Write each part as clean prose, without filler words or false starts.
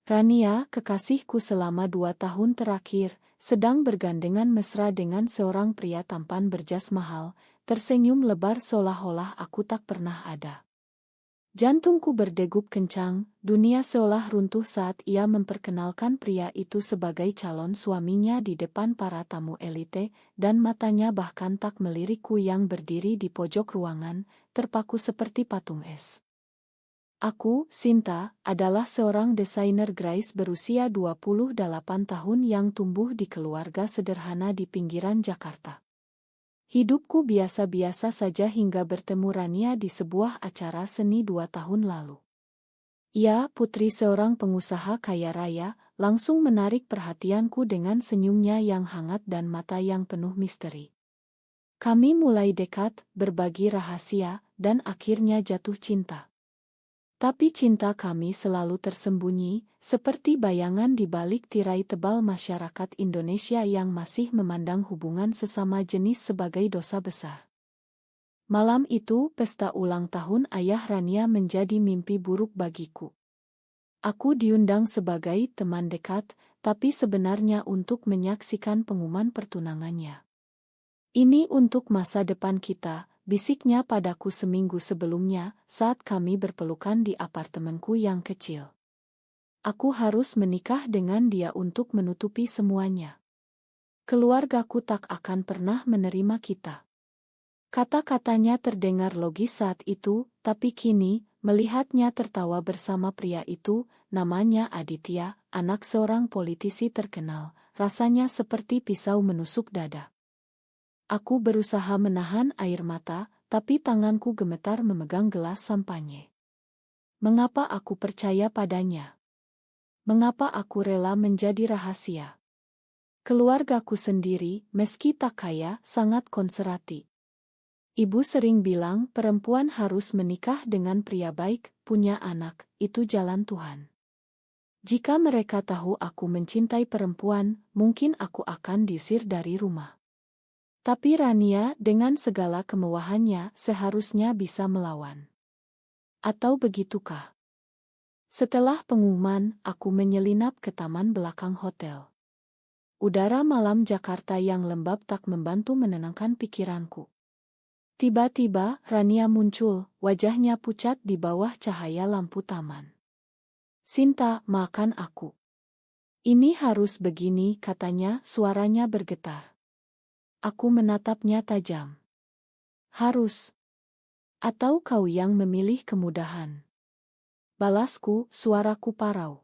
Rania, kekasihku selama 2 tahun terakhir, sedang bergandengan mesra dengan seorang pria tampan berjas mahal, tersenyum lebar seolah-olah aku tak pernah ada. Jantungku berdegup kencang, dunia seolah runtuh saat ia memperkenalkan pria itu sebagai calon suaminya di depan para tamu elite, dan matanya bahkan tak melirikku yang berdiri di pojok ruangan, terpaku seperti patung es. Aku, Sinta, adalah seorang desainer grafis berusia 28 tahun yang tumbuh di keluarga sederhana di pinggiran Jakarta. Hidupku biasa-biasa saja hingga bertemu Rania di sebuah acara seni 2 tahun lalu. Ia, putri seorang pengusaha kaya raya, langsung menarik perhatianku dengan senyumnya yang hangat dan mata yang penuh misteri. Kami mulai dekat, berbagi rahasia, dan akhirnya jatuh cinta. Tapi cinta kami selalu tersembunyi, seperti bayangan di balik tirai tebal masyarakat Indonesia yang masih memandang hubungan sesama jenis sebagai dosa besar. Malam itu, pesta ulang tahun ayah Rania menjadi mimpi buruk bagiku. Aku diundang sebagai teman dekat, tapi sebenarnya untuk menyaksikan pengumuman pertunangannya. Ini untuk masa depan kita, bisiknya padaku seminggu sebelumnya saat kami berpelukan di apartemenku yang kecil. Aku harus menikah dengan dia untuk menutupi semuanya. Keluargaku tak akan pernah menerima kita. Kata-katanya terdengar logis saat itu, tapi kini, melihatnya tertawa bersama pria itu, namanya Aditya, anak seorang politisi terkenal, rasanya seperti pisau menusuk dada. Aku berusaha menahan air mata, tapi tanganku gemetar memegang gelas sampanye. Mengapa aku percaya padanya? Mengapa aku rela menjadi rahasia? Keluargaku sendiri, meski tak kaya, sangat konservatif. Ibu sering bilang perempuan harus menikah dengan pria baik, punya anak, itu jalan Tuhan. Jika mereka tahu aku mencintai perempuan, mungkin aku akan diusir dari rumah. Tapi Rania dengan segala kemewahannya seharusnya bisa melawan. Atau begitukah? Setelah pengumuman, aku menyelinap ke taman belakang hotel. Udara malam Jakarta yang lembab tak membantu menenangkan pikiranku. Tiba-tiba Rania muncul, wajahnya pucat di bawah cahaya lampu taman. "Sinta, maafkan aku. Ini harus begini," katanya, suaranya bergetar. Aku menatapnya tajam. "Harus? Atau kau yang memilih kemudahan?" Balasku, suaraku parau.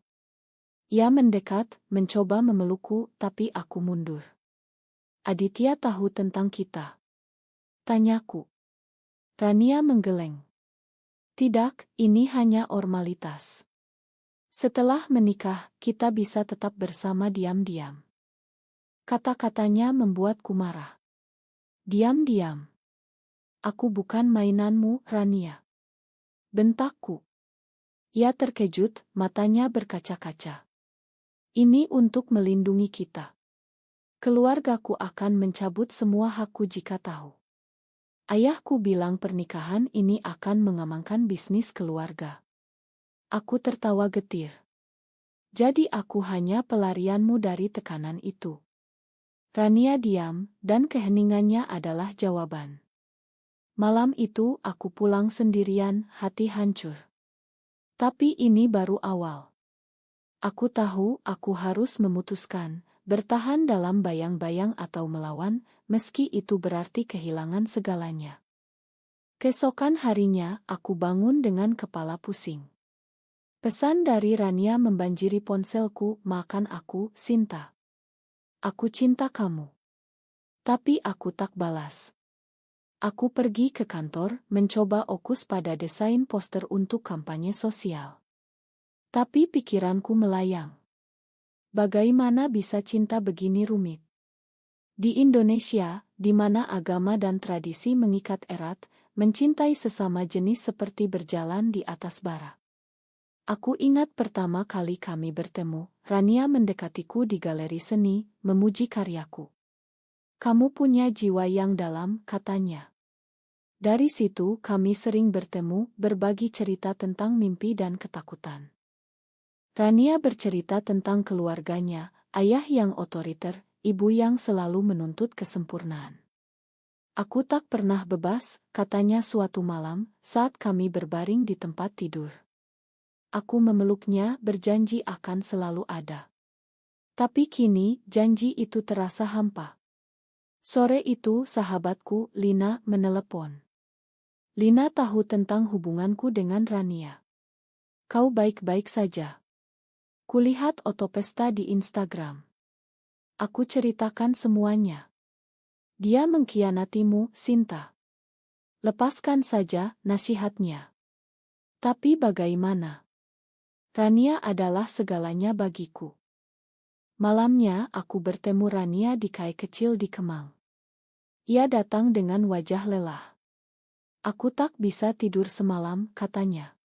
Ia mendekat, mencoba memelukku, tapi aku mundur. "Aditya tahu tentang kita?" tanyaku. Rania menggeleng. "Tidak, ini hanya formalitas. Setelah menikah, kita bisa tetap bersama diam-diam." Kata-katanya membuatku marah. "Diam-diam? Aku bukan mainanmu, Rania," bentakku. Ia terkejut, matanya berkaca-kaca. "Ini untuk melindungi kita. Keluargaku akan mencabut semua hakku jika tahu. Ayahku bilang pernikahan ini akan mengamankan bisnis keluarga." Aku tertawa getir. "Jadi aku hanya pelarianmu dari tekanan itu?" Rania diam, dan keheningannya adalah jawaban. Malam itu aku pulang sendirian, hati hancur. Tapi ini baru awal. Aku tahu aku harus memutuskan, bertahan dalam bayang-bayang atau melawan, meski itu berarti kehilangan segalanya. Keesokan harinya, aku bangun dengan kepala pusing. Pesan dari Rania membanjiri ponselku, "Maafkan aku, Sinta. Aku cinta kamu." Tapi aku tak balas. Aku pergi ke kantor, mencoba fokus pada desain poster untuk kampanye sosial. Tapi pikiranku melayang. Bagaimana bisa cinta begini rumit? Di Indonesia, di mana agama dan tradisi mengikat erat, mencintai sesama jenis seperti berjalan di atas bara. Aku ingat pertama kali kami bertemu, Rania mendekatiku di galeri seni, memuji karyaku. "Kamu punya jiwa yang dalam," katanya. Dari situ kami sering bertemu, berbagi cerita tentang mimpi dan ketakutan. Rania bercerita tentang keluarganya, ayah yang otoriter, ibu yang selalu menuntut kesempurnaan. Aku tak pernah bebas, katanya suatu malam, saat kami berbaring di tempat tidur. Aku memeluknya, berjanji akan selalu ada. Tapi kini, janji itu terasa hampa. Sore itu, sahabatku, Lina, menelepon. Lina tahu tentang hubunganku dengan Rania. Kau baik-baik saja. Kulihat foto pesta di Instagram. Aku ceritakan semuanya. Dia mengkhianatimu, Sinta. Lepaskan saja, nasihatnya. Tapi bagaimana? Rania adalah segalanya bagiku. Malamnya aku bertemu Rania di kai kecil di Kemang. Ia datang dengan wajah lelah. Aku tak bisa tidur semalam, katanya.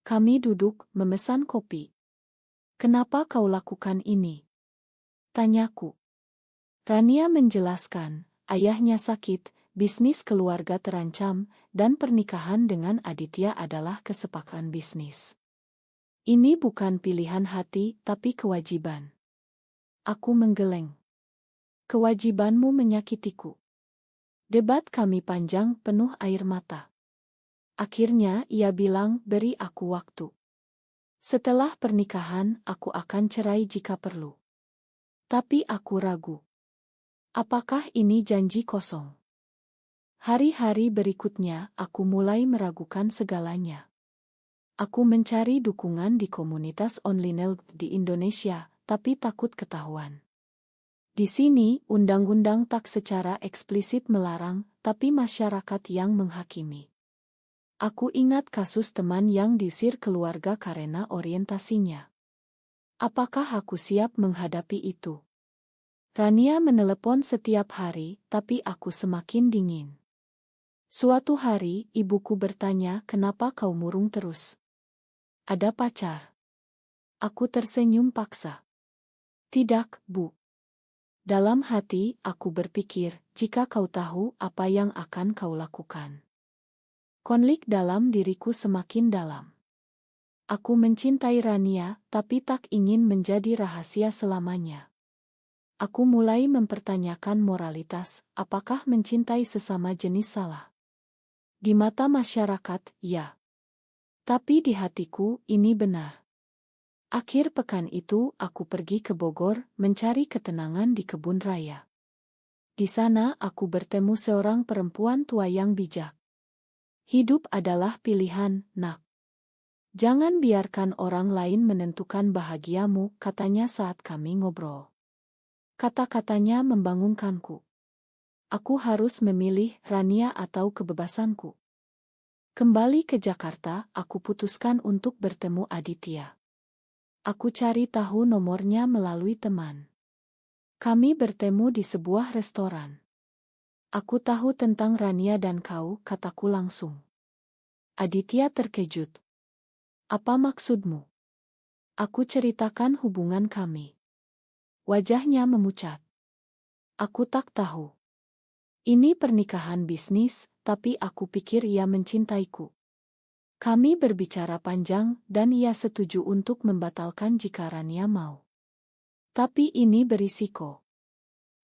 Kami duduk, memesan kopi. Kenapa kau lakukan ini? Tanyaku. Rania menjelaskan, ayahnya sakit, bisnis keluarga terancam, dan pernikahan dengan Aditya adalah kesepakatan bisnis. Ini bukan pilihan hati, tapi kewajiban. Aku menggeleng. Kewajibanmu menyakitiku. Debat kami panjang, penuh air mata. Akhirnya ia bilang, beri aku waktu. Setelah pernikahan, aku akan cerai jika perlu. Tapi aku ragu. Apakah ini janji kosong? Hari-hari berikutnya, aku mulai meragukan segalanya. Aku mencari dukungan di komunitas online di Indonesia, tapi takut ketahuan. Di sini, undang-undang tak secara eksplisit melarang, tapi masyarakat yang menghakimi. Aku ingat kasus teman yang diusir keluarga karena orientasinya. Apakah aku siap menghadapi itu? Rania menelepon setiap hari, tapi aku semakin dingin. Suatu hari, ibuku bertanya, kenapa kau murung terus? Ada pacar? Aku tersenyum paksa. Tidak, Bu. Dalam hati, aku berpikir, jika kau tahu apa yang akan kau lakukan. Konflik dalam diriku semakin dalam. Aku mencintai Rania, tapi tak ingin menjadi rahasia selamanya. Aku mulai mempertanyakan moralitas, apakah mencintai sesama jenis salah? Di mata masyarakat, ya. Tapi di hatiku, ini benar. Akhir pekan itu, aku pergi ke Bogor, mencari ketenangan di kebun raya. Di sana, aku bertemu seorang perempuan tua yang bijak. Hidup adalah pilihan, nak. Jangan biarkan orang lain menentukan bahagiamu, katanya saat kami ngobrol. Kata-katanya membangunkanku. Aku harus memilih Rania atau kebebasanku. Kembali ke Jakarta, aku putuskan untuk bertemu Aditya. Aku cari tahu nomornya melalui teman. Kami bertemu di sebuah restoran. Aku tahu tentang Rania dan kau, kataku langsung. Aditya terkejut. Apa maksudmu? Aku ceritakan hubungan kami. Wajahnya memucat. Aku tak tahu. Ini pernikahan bisnis, tapi aku pikir ia mencintaiku. Kami berbicara panjang, dan ia setuju untuk membatalkan jika Rania mau. Tapi ini berisiko.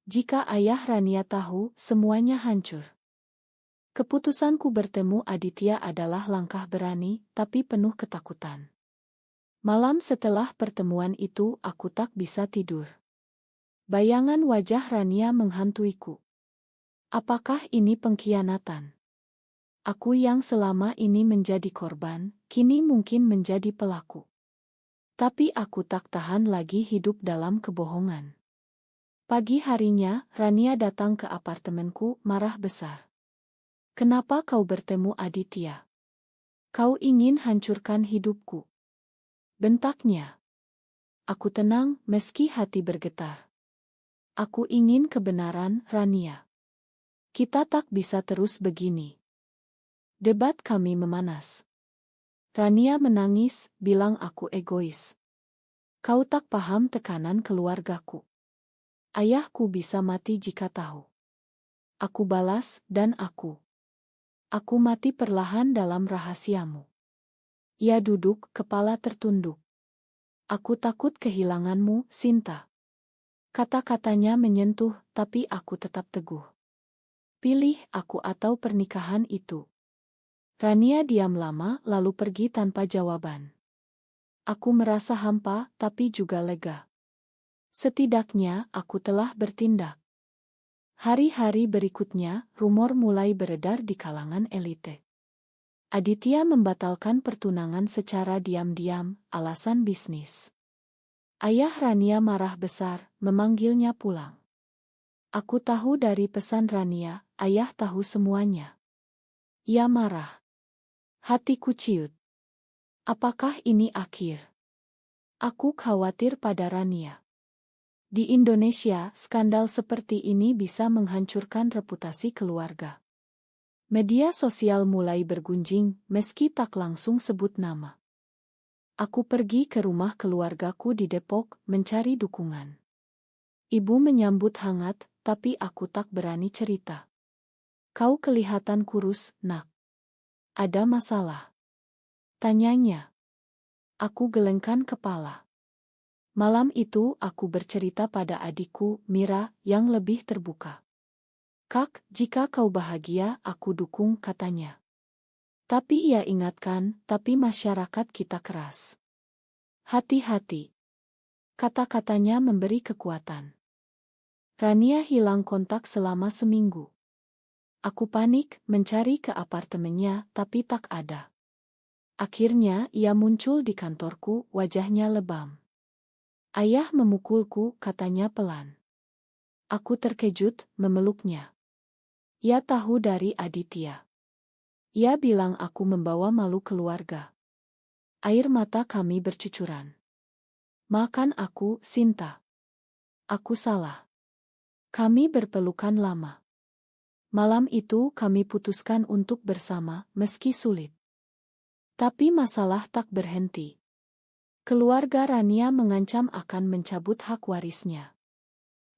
Jika ayah Rania tahu, semuanya hancur. Keputusanku bertemu Aditya adalah langkah berani, tapi penuh ketakutan. Malam setelah pertemuan itu, aku tak bisa tidur. Bayangan wajah Rania menghantuiku. Apakah ini pengkhianatan? Aku yang selama ini menjadi korban, kini mungkin menjadi pelaku. Tapi aku tak tahan lagi hidup dalam kebohongan. Pagi harinya, Rania datang ke apartemenku, marah besar. Kenapa kau bertemu Aditya? Kau ingin hancurkan hidupku. Bentaknya. Aku tenang, meski hati bergetar. Aku ingin kebenaran, Rania. Kita tak bisa terus begini. Debat kami memanas. Rania menangis, bilang aku egois. Kau tak paham tekanan keluargaku. Ayahku bisa mati jika tahu. Aku balas, dan aku. Aku mati perlahan dalam rahasiamu. Ia duduk, kepala tertunduk. Aku takut kehilanganmu, Sinta. Kata-katanya menyentuh, tapi aku tetap teguh. Pilih aku atau pernikahan itu. Rania diam lama lalu pergi tanpa jawaban. Aku merasa hampa, tapi juga lega. Setidaknya aku telah bertindak. Hari-hari berikutnya, rumor mulai beredar di kalangan elite. Aditya membatalkan pertunangan secara diam-diam, alasan bisnis. Ayah Rania marah besar, memanggilnya pulang. Aku tahu dari pesan Rania, ayah tahu semuanya. Ia marah. Hatiku ciut. Apakah ini akhir? Aku khawatir pada Rania. Di Indonesia, skandal seperti ini bisa menghancurkan reputasi keluarga. Media sosial mulai bergunjing, meski tak langsung sebut nama. Aku pergi ke rumah keluargaku di Depok, mencari dukungan. Ibu menyambut hangat, tapi aku tak berani cerita. Kau kelihatan kurus, nak. Ada masalah? Tanyanya. Aku gelengkan kepala. Malam itu aku bercerita pada adikku, Mira, yang lebih terbuka. Kak, jika kau bahagia, aku dukung, katanya. Tapi ia ingatkan, tapi masyarakat kita keras. Hati-hati. Kata-katanya memberi kekuatan. Rania hilang kontak selama seminggu. Aku panik, mencari ke apartemennya, tapi tak ada. Akhirnya ia muncul di kantorku, wajahnya lebam. Ayah memukulku, katanya pelan. Aku terkejut, memeluknya. Ia tahu dari Aditya. Ia bilang aku membawa malu keluarga. Air mata kami bercucuran. Maafkan aku, Sinta. Aku salah. Kami berpelukan lama. Malam itu kami putuskan untuk bersama, meski sulit. Tapi masalah tak berhenti. Keluarga Rania mengancam akan mencabut hak warisnya.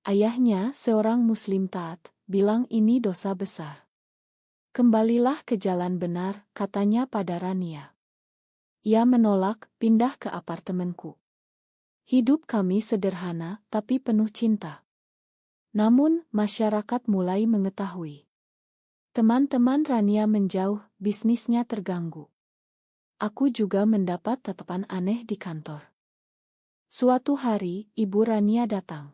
Ayahnya, seorang Muslim taat, bilang ini dosa besar. Kembalilah ke jalan benar, katanya pada Rania. Ia menolak, pindah ke apartemenku. Hidup kami sederhana, tapi penuh cinta. Namun, masyarakat mulai mengetahui. Teman-teman Rania menjauh, bisnisnya terganggu. Aku juga mendapat tatapan aneh di kantor. Suatu hari, ibu Rania datang.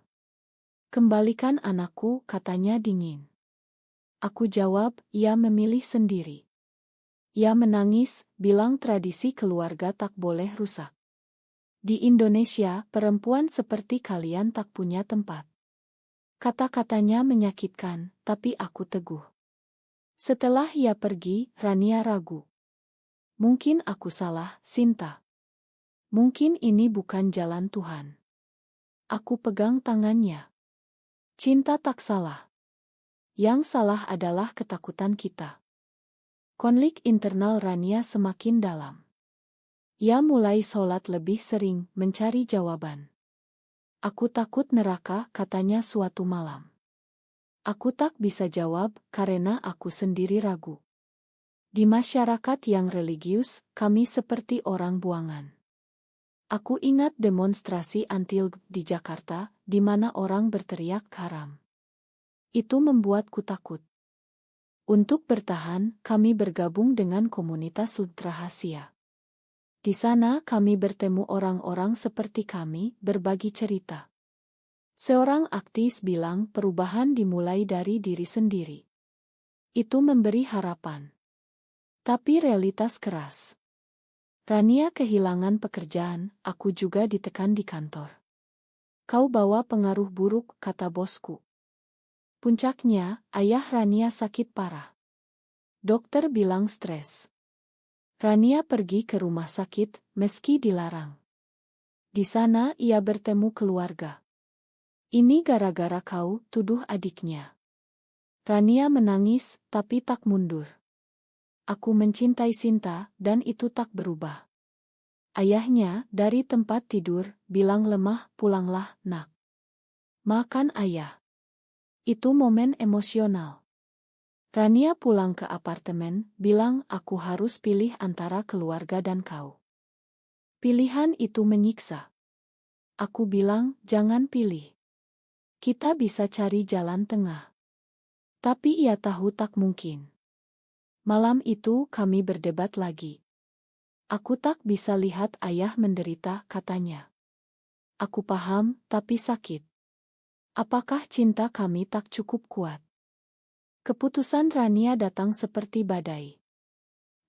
Kembalikan anakku, katanya dingin. Aku jawab, ia memilih sendiri. Ia menangis, bilang tradisi keluarga tak boleh rusak. Di Indonesia, perempuan seperti kalian tak punya tempat. Kata-katanya menyakitkan, tapi aku teguh. Setelah ia pergi, Rania ragu. Mungkin aku salah, Sinta. Mungkin ini bukan jalan Tuhan. Aku pegang tangannya. Cinta tak salah. Yang salah adalah ketakutan kita. Konflik internal Rania semakin dalam. Ia mulai sholat lebih sering, mencari jawaban. Aku takut neraka, katanya suatu malam. Aku tak bisa jawab, karena aku sendiri ragu. Di masyarakat yang religius, kami seperti orang buangan. Aku ingat demonstrasi anti-LGBT di Jakarta, di mana orang berteriak haram. Itu membuatku takut. Untuk bertahan, kami bergabung dengan komunitas LGBT rahasia. Di sana kami bertemu orang-orang seperti kami, berbagi cerita. Seorang aktivis bilang perubahan dimulai dari diri sendiri. Itu memberi harapan. Tapi realitas keras. Rania kehilangan pekerjaan, aku juga ditekan di kantor. Kau bawa pengaruh buruk, kata bosku. Puncaknya, ayah Rania sakit parah. Dokter bilang stres. Rania pergi ke rumah sakit, meski dilarang. Di sana ia bertemu keluarga. Ini gara-gara kau, tuduh adiknya. Rania menangis, tapi tak mundur. Aku mencintai Sinta, dan itu tak berubah. Ayahnya, dari tempat tidur, bilang lemah, pulanglah, nak. Makan ayah. Itu momen emosional. Rania pulang ke apartemen, bilang aku harus pilih antara keluarga dan kau. Pilihan itu menyiksa. Aku bilang, jangan pilih. Kita bisa cari jalan tengah. Tapi ia tahu tak mungkin. Malam itu kami berdebat lagi. Aku tak bisa lihat ayah menderita, katanya. Aku paham, tapi sakit. Apakah cinta kami tak cukup kuat? Keputusan Rania datang seperti badai.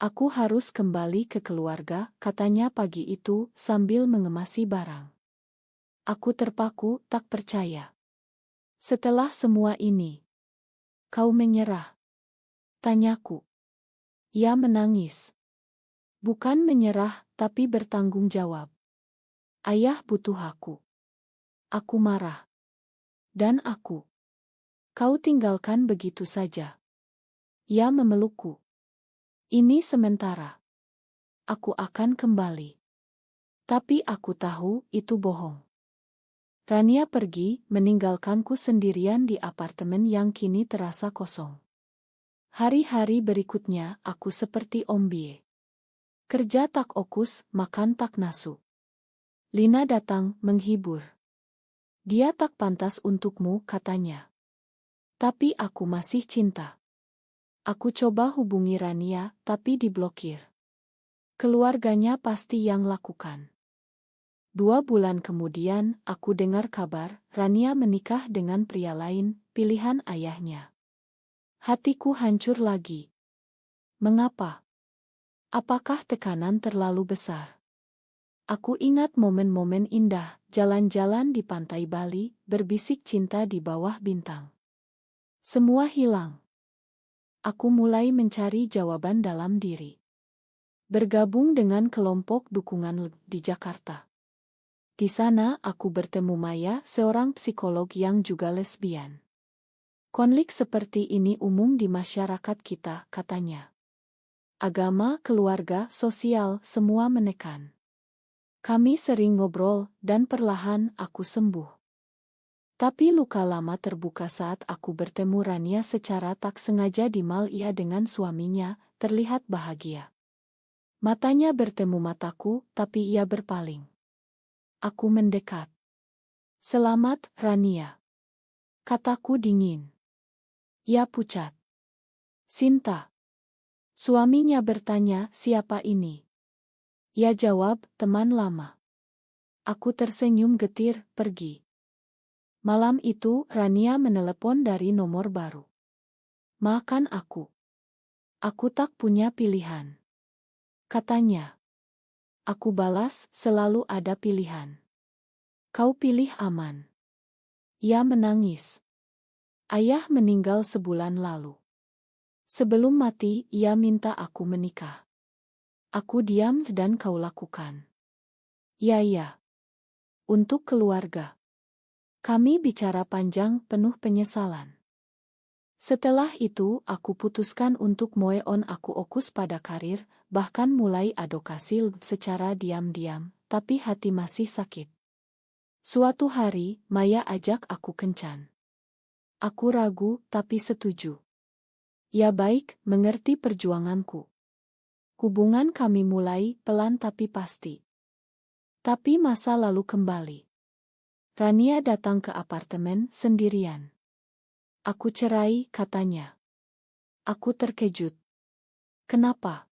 Aku harus kembali ke keluarga, katanya pagi itu sambil mengemasi barang. Aku terpaku, tak percaya. Setelah semua ini, kau menyerah? Tanyaku. Ia menangis. Bukan menyerah, tapi bertanggung jawab. Ayah butuh aku. Aku marah. Dan aku. Kau tinggalkan begitu saja. Ia memelukku. Ini sementara. Aku akan kembali. Tapi aku tahu itu bohong. Rania pergi, meninggalkanku sendirian di apartemen yang kini terasa kosong. Hari-hari berikutnya aku seperti ombie. Kerja tak okus, makan tak nasu. Lina datang, menghibur. Dia tak pantas untukmu, katanya. Tapi aku masih cinta. Aku coba hubungi Rania, tapi diblokir. Keluarganya pasti yang lakukan. 2 bulan kemudian, aku dengar kabar, Rania menikah dengan pria lain, pilihan ayahnya. Hatiku hancur lagi. Mengapa? Apakah tekanan terlalu besar? Aku ingat momen-momen indah, jalan-jalan di pantai Bali, berbisik cinta di bawah bintang. Semua hilang. Aku mulai mencari jawaban dalam diri. Bergabung dengan kelompok dukungan di Jakarta. Di sana aku bertemu Maya, seorang psikolog yang juga lesbian. Konflik seperti ini umum di masyarakat kita, katanya. Agama, keluarga, sosial, semua menekan. Kami sering ngobrol, dan perlahan aku sembuh. Tapi luka lama terbuka saat aku bertemu Rania secara tak sengaja di mal ia dengan suaminya, terlihat bahagia. Matanya bertemu mataku, tapi ia berpaling. Aku mendekat. Selamat, Rania. Kataku dingin. Ia pucat. Sinta. Suaminya bertanya, siapa ini? Ia jawab, teman lama. Aku tersenyum getir, pergi. Malam itu, Rania menelepon dari nomor baru. Maafkan aku. Aku tak punya pilihan. Katanya. Aku balas, selalu ada pilihan. Kau pilih aman. Ia menangis. Ayah meninggal sebulan lalu. Sebelum mati, ia minta aku menikah. Aku diam dan kau lakukan. Ya. Untuk keluarga. Kami bicara panjang, penuh penyesalan. Setelah itu, aku putuskan untuk move on. Aku fokus pada karir, bahkan mulai advokasi secara diam-diam, tapi hati masih sakit. Suatu hari, Maya ajak aku kencan. Aku ragu, tapi setuju. Ya baik, mengerti perjuanganku. Hubungan kami mulai, pelan tapi pasti. Tapi masa lalu kembali. Rania datang ke apartemen sendirian. Aku cerai, katanya. Aku terkejut. Kenapa?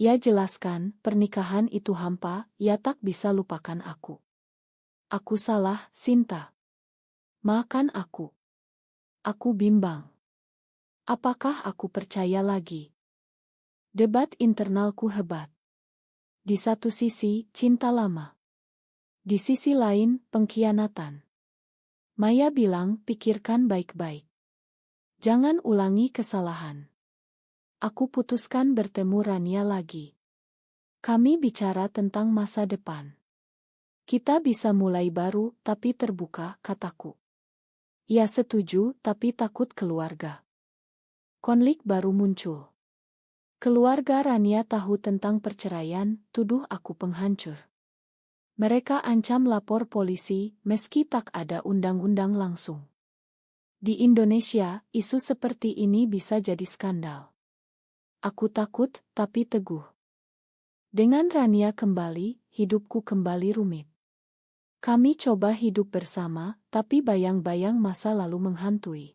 Ia jelaskan, pernikahan itu hampa, ia tak bisa lupakan aku. Aku salah, Sinta. Maafkan aku. Aku bimbang. Apakah aku percaya lagi? Debat internalku hebat. Di satu sisi, cinta lama. Di sisi lain, pengkhianatan. Maya bilang, pikirkan baik-baik. Jangan ulangi kesalahan. Aku putuskan bertemu Rania lagi. Kami bicara tentang masa depan. Kita bisa mulai baru, tapi terbuka, kataku. Ia setuju, tapi takut keluarga. Konflik baru muncul. Keluarga Rania tahu tentang perceraian, tuduh aku penghancur. Mereka ancam lapor polisi, meski tak ada undang-undang langsung. Di Indonesia, isu seperti ini bisa jadi skandal. Aku takut, tapi teguh. Dengan Rania kembali, hidupku kembali rumit. Kami coba hidup bersama, tapi bayang-bayang masa lalu menghantui.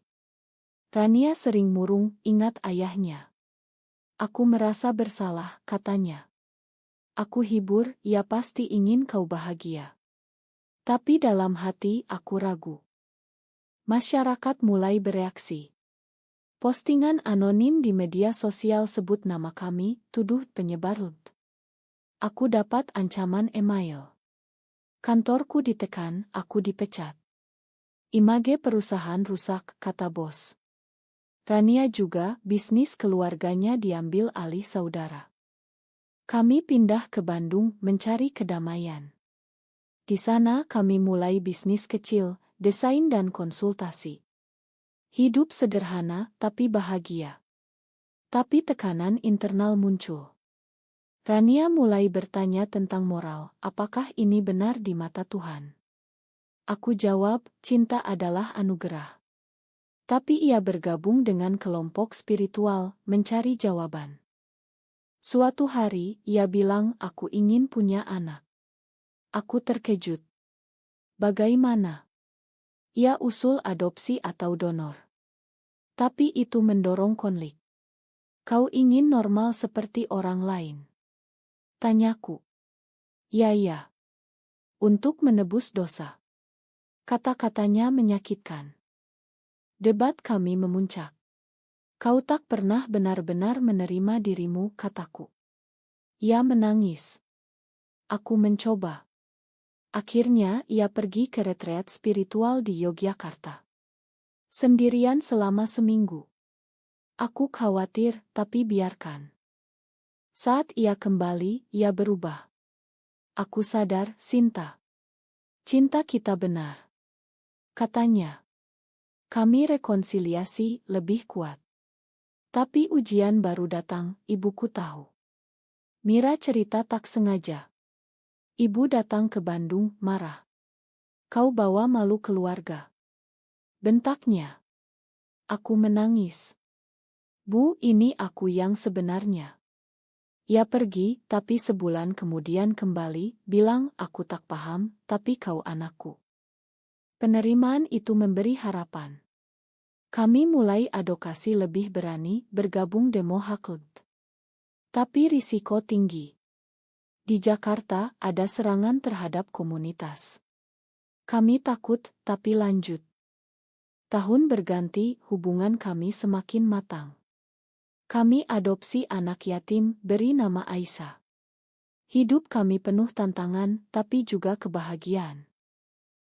Rania sering murung, ingat ayahnya. Aku merasa bersalah, katanya. Aku hibur, ia pasti ingin kau bahagia. Tapi dalam hati aku ragu. Masyarakat mulai bereaksi. Postingan anonim di media sosial sebut nama kami, tuduh penyebar LUT. Aku dapat ancaman email. Kantorku ditekan, aku dipecat. Image perusahaan rusak, kata bos. Rania juga, bisnis keluarganya diambil alih saudara. Kami pindah ke Bandung mencari kedamaian. Di sana kami mulai bisnis kecil, desain dan konsultasi. Hidup sederhana tapi bahagia. Tapi tekanan internal muncul. Rania mulai bertanya tentang moral, apakah ini benar di mata Tuhan? Aku jawab, cinta adalah anugerah. Tapi ia bergabung dengan kelompok spiritual, mencari jawaban. Suatu hari, ia bilang, aku ingin punya anak. Aku terkejut. Bagaimana? Ia usul adopsi atau donor. Tapi itu mendorong konflik. Kau ingin normal seperti orang lain? Tanyaku. Ya. Untuk menebus dosa. Kata-katanya menyakitkan. Debat kami memuncak. Kau tak pernah benar-benar menerima dirimu, kataku. Ia menangis. Aku mencoba. Akhirnya ia pergi ke retreat spiritual di Yogyakarta. Sendirian selama seminggu. Aku khawatir, tapi biarkan. Saat ia kembali, ia berubah. Aku sadar, Sinta. Cinta kita benar. Katanya. Kami rekonsiliasi lebih kuat. Tapi ujian baru datang, ibuku tahu. Mira cerita tak sengaja. Ibu datang ke Bandung, marah. Kau bawa malu keluarga. Bentaknya. Aku menangis. Bu, ini aku yang sebenarnya. Ia pergi, tapi sebulan kemudian kembali, bilang, aku tak paham, tapi kau anakku. Penerimaan itu memberi harapan. Kami mulai advokasi lebih berani, bergabung demo hak LUT. Tapi risiko tinggi. Di Jakarta, ada serangan terhadap komunitas. Kami takut, tapi lanjut. Tahun berganti, hubungan kami semakin matang. Kami adopsi anak yatim, beri nama Aisyah. Hidup kami penuh tantangan, tapi juga kebahagiaan.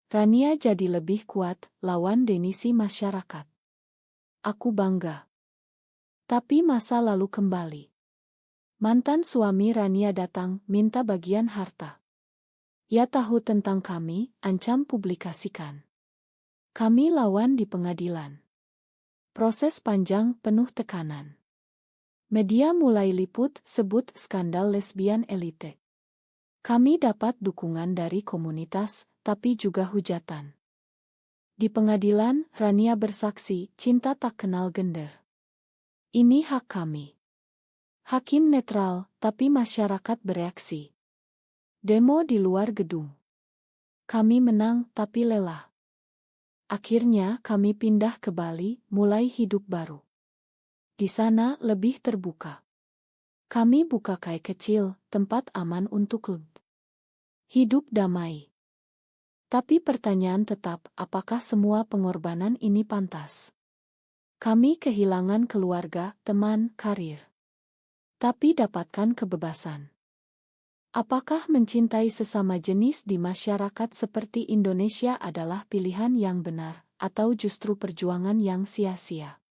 Rania jadi lebih kuat, lawan denisi masyarakat. Aku bangga. Tapi masa lalu kembali. Mantan suami Rania datang, minta bagian harta. Ia tahu tentang kami, ancam publikasikan. Kami lawan di pengadilan. Proses panjang, penuh tekanan. Media mulai liput, sebut skandal lesbian elite. Kami dapat dukungan dari komunitas, tapi juga hujatan. Di pengadilan, Rania bersaksi, cinta tak kenal gender. Ini hak kami. Hakim netral, tapi masyarakat bereaksi. Demo di luar gedung. Kami menang, tapi lelah. Akhirnya kami pindah ke Bali, mulai hidup baru. Di sana lebih terbuka. Kami buka kai kecil, tempat aman untuk LUT. Hidup damai. Tapi pertanyaan tetap, apakah semua pengorbanan ini pantas? Kami kehilangan keluarga, teman, karir. Tapi dapatkan kebebasan. Apakah mencintai sesama jenis di masyarakat seperti Indonesia adalah pilihan yang benar, atau justru perjuangan yang sia-sia?